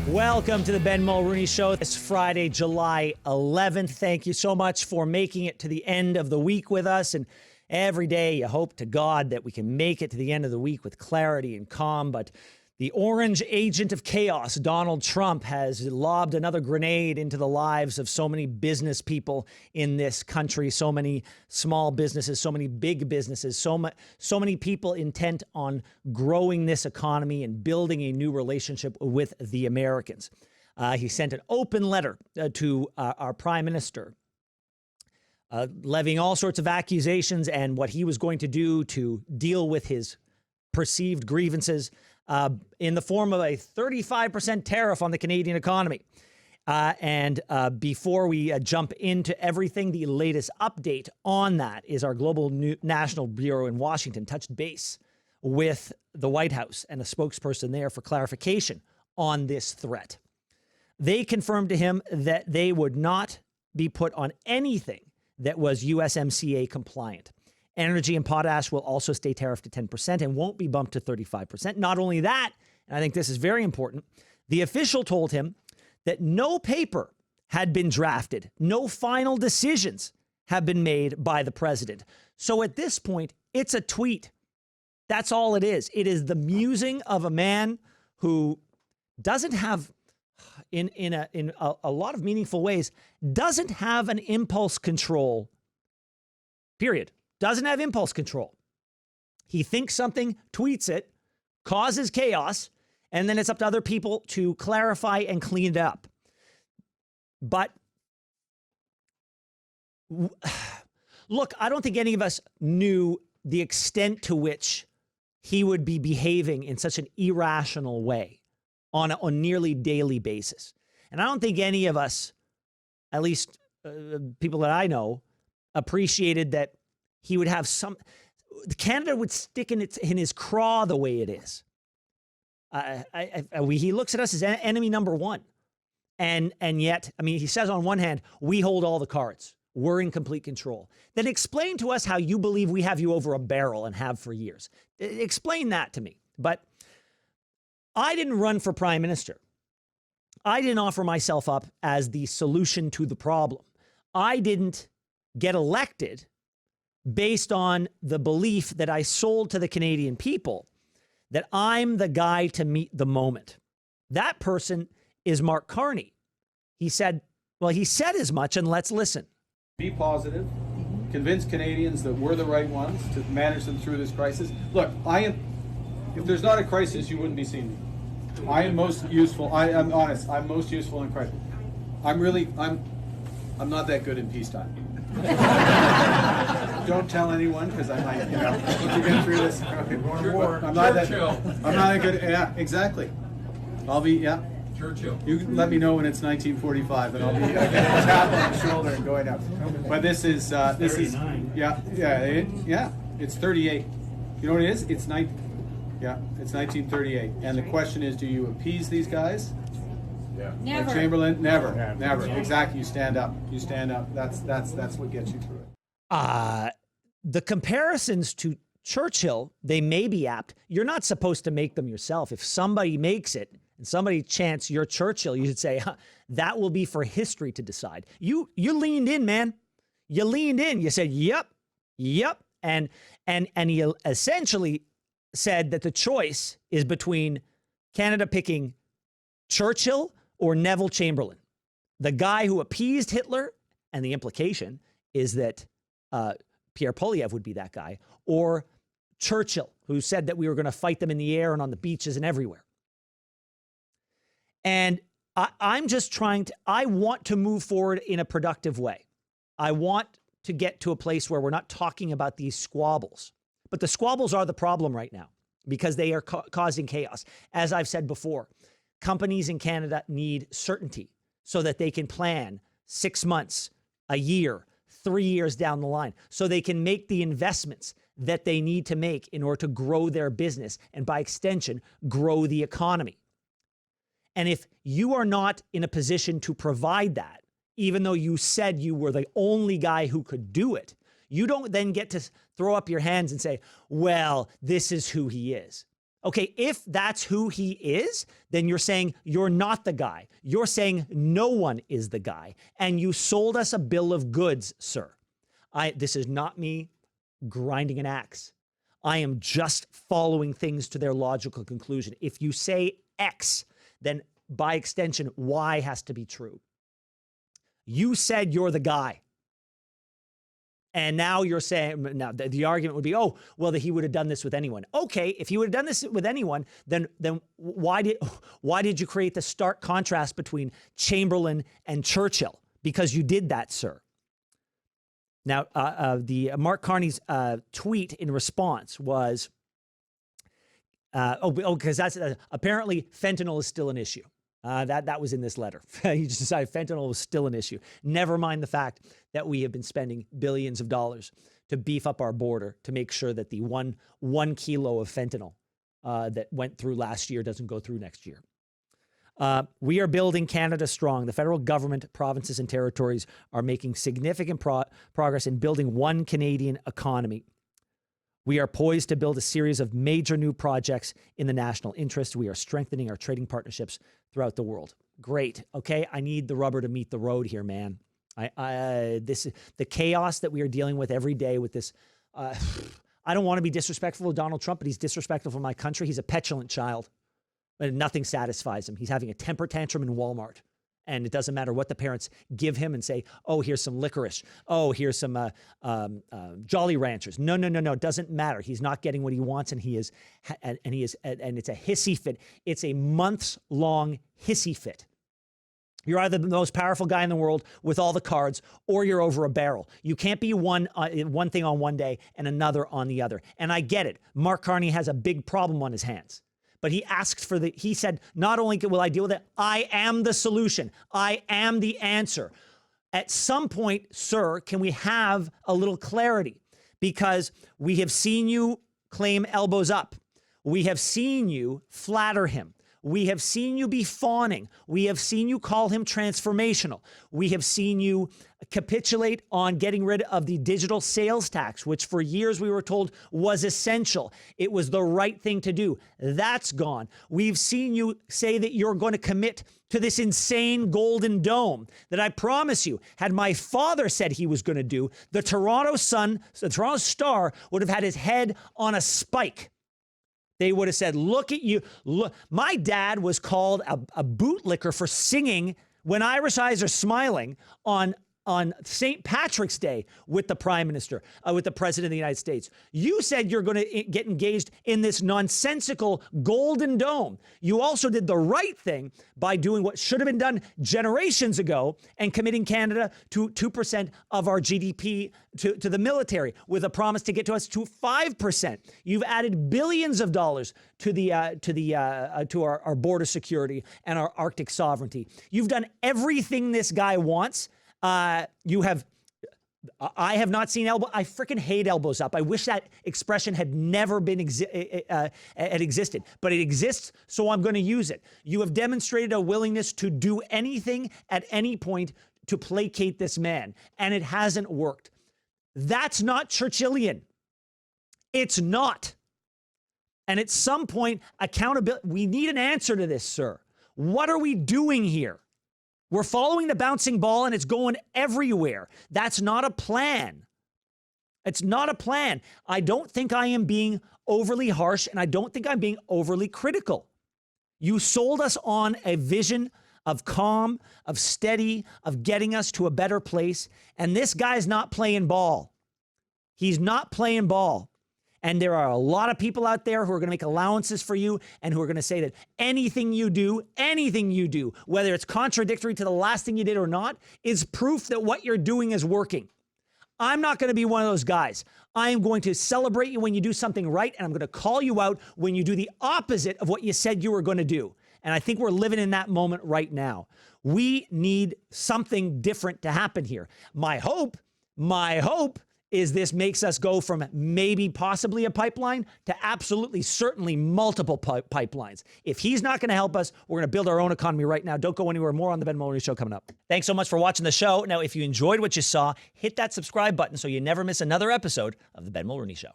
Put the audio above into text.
Welcome to the Ben Mulroney Show. It's Friday, July 11th. Thank you so much for making it to the end of the week with us. And every day you hope to God that we can make it to the end of the week with clarity and calm. But the orange agent of chaos, Donald Trump, has lobbed another grenade into the lives of so many business people in this country, so many small businesses, so many big businesses, so many people intent on growing this economy and building a new relationship with the Americans. He sent an open letter to our prime minister, levying all sorts of accusations and what he was going to do to deal with his perceived grievances, in the form of a 35% tariff on the Canadian economy. And before we jump into everything, the latest update on that is our Global National Bureau in Washington touched base with the White House and a spokesperson there for clarification on this threat. They confirmed to him that they would not be put on anything that was USMCA compliant. Energy and potash will also stay tariffed to 10% and won't be bumped to 35%. Not only that, and I think this is very important, the official told him that no paper had been drafted, no final decisions have been made by the president. So at this point, it's a tweet. That's all it is. It is the musing of a man who doesn't have, in a lot of meaningful ways, doesn't have an impulse control, period. Doesn't have impulse control. He thinks something, tweets it, causes chaos, and then it's up to other people to clarify and clean it up. But look, I don't think any of us knew the extent to which he would be behaving in such an irrational way on a nearly daily basis. And I don't think any of us, at least people that I know, appreciated that he would have Canada would stick in his craw the way it is. He looks at us as enemy number one. And yet, I mean, he says on one hand, we hold all the cards. We're in complete control. Then explain to us how you believe we have you over a barrel and have for years. Explain that to me. But I didn't run for prime minister. I didn't offer myself up as the solution to the problem. I didn't get elected based on the belief that I sold to the Canadian people that I'm the guy to meet the moment. That person is Mark Carney. He said as much, and let's listen. Be positive, convince Canadians that we're the right ones to manage them through this crisis. Look, if there's not a crisis, you wouldn't be seeing me. I am most useful. I'm honest. I'm most useful in crisis. I'm not that good in peacetime. Don't tell anyone, because I might, once you get through this, I'm not that good. Yeah, exactly. I'll be, Churchill. You let me know when it's 1945, and I'll be getting a tap on the shoulder and going up. But this is, it's 38. You know what it is? It's 1938. And the question is, do you appease these guys? Yeah. Never. Like Chamberlain? Never. Exactly. You stand up. That's what gets you through it. The comparisons to Churchill, they may be apt. You're not supposed to make them yourself. If somebody makes it and somebody chants you're Churchill, you should say, that will be for history to decide. You leaned in, man. You leaned in. You said, yep. And he essentially said that the choice is between Canada picking Churchill or Neville Chamberlain, the guy who appeased Hitler, and the implication is that Pierre Poilievre would be that guy, or Churchill, who said that we were going to fight them in the air and on the beaches and everywhere. And I'm just I want to move forward in a productive way. I want to get to a place where we're not talking about these squabbles. But the squabbles are the problem right now because they are causing chaos. As I've said before, companies in Canada need certainty so that they can plan 6 months, a year, 3 years down the line, so they can make the investments that they need to make in order to grow their business and, by extension, grow the economy. And if you are not in a position to provide that, even though you said you were the only guy who could do it, you don't then get to throw up your hands and say, well, this is who he is. Okay, if that's who he is, then you're saying you're not the guy. You're saying no one is the guy. And you sold us a bill of goods, sir. This is not me grinding an axe. I am just following things to their logical conclusion. If you say X, then by extension, Y has to be true. You said you're the guy. And now you're saying, now the argument would be, oh, well, that he would have done this with anyone. Okay, if he would have done this with anyone, then why did you create the stark contrast between Chamberlain and Churchill? Because you did that, sir. Now, the Mark Carney's tweet in response was, because that's apparently fentanyl is still an issue. That was in this letter. He just decided fentanyl was still an issue. Never mind the fact that we have been spending billions of dollars to beef up our border to make sure that the one kilo of fentanyl that went through last year doesn't go through next year. We are building Canada strong. The federal government, provinces, and territories are making significant progress in building one Canadian economy. We are poised to build a series of major new projects in the national interest. We are strengthening our trading partnerships throughout the world. Great. Okay, I need the rubber to meet the road here, man. The chaos that we are dealing with every day with this. I don't want to be disrespectful to Donald Trump, but he's disrespectful for my country. He's a petulant child, but nothing satisfies him. He's having a temper tantrum in Walmart. And it doesn't matter what the parents give him and say, oh, here's some licorice. Oh, here's some Jolly Ranchers. No. It doesn't matter. He's not getting what he wants, and it's a hissy fit. It's a months-long hissy fit. You're either the most powerful guy in the world with all the cards, or you're over a barrel. You can't be one thing on one day and another on the other. And I get it. Mark Carney has a big problem on his hands. But he said, not only will I deal with it, I am the solution. I am the answer. At some point, sir, can we have a little clarity? Because we have seen you claim elbows up. We have seen you flatter him. We have seen you be fawning. We have seen you call him transformational. We have seen you capitulate on getting rid of the digital sales tax, which for years we were told was essential. It was the right thing to do. That's gone. We've seen you say that you're going to commit to this insane golden dome that I promise you, had my father said he was going to do, the Toronto Star would have had his head on a spike. They would have said, look at you. Look, my dad was called a bootlicker for singing When Irish Eyes Are Smiling on St. Patrick's Day with the Prime Minister, with the President of the United States. You said you're going to get engaged in this nonsensical golden dome. You also did the right thing by doing what should have been done generations ago and committing Canada to 2% of our GDP to the military with a promise to get to us to 5%. You've added billions of dollars to our border security and our Arctic sovereignty. You've done everything this guy wants. I have not seen elbow. I freaking hate elbows up. I wish that expression had never been existed, but it exists, so I'm going to use it. You have demonstrated a willingness to do anything at any point to placate this man, and it hasn't worked. That's not Churchillian. It's not. And at some point, accountability. We need an answer to this, sir. What are we doing here? We're following the bouncing ball and it's going everywhere. That's not a plan. It's not a plan. I don't think I am being overly harsh, and I don't think I'm being overly critical. You sold us on a vision of calm, of steady, of getting us to a better place. And this guy's not playing ball. He's not playing ball. And there are a lot of people out there who are going to make allowances for you and who are going to say that anything you do, whether it's contradictory to the last thing you did or not, is proof that what you're doing is working. I'm not going to be one of those guys. I am going to celebrate you when you do something right, and I'm going to call you out when you do the opposite of what you said you were going to do. And I think we're living in that moment right now. We need something different to happen here. My hope is this makes us go from maybe possibly a pipeline to absolutely, certainly multiple pipelines. If he's not going to help us, we're going to build our own economy right now. Don't go anywhere. More on the Ben Mulroney Show coming up. Thanks so much for watching the show. Now, if you enjoyed what you saw, hit that subscribe button so you never miss another episode of the Ben Mulroney Show.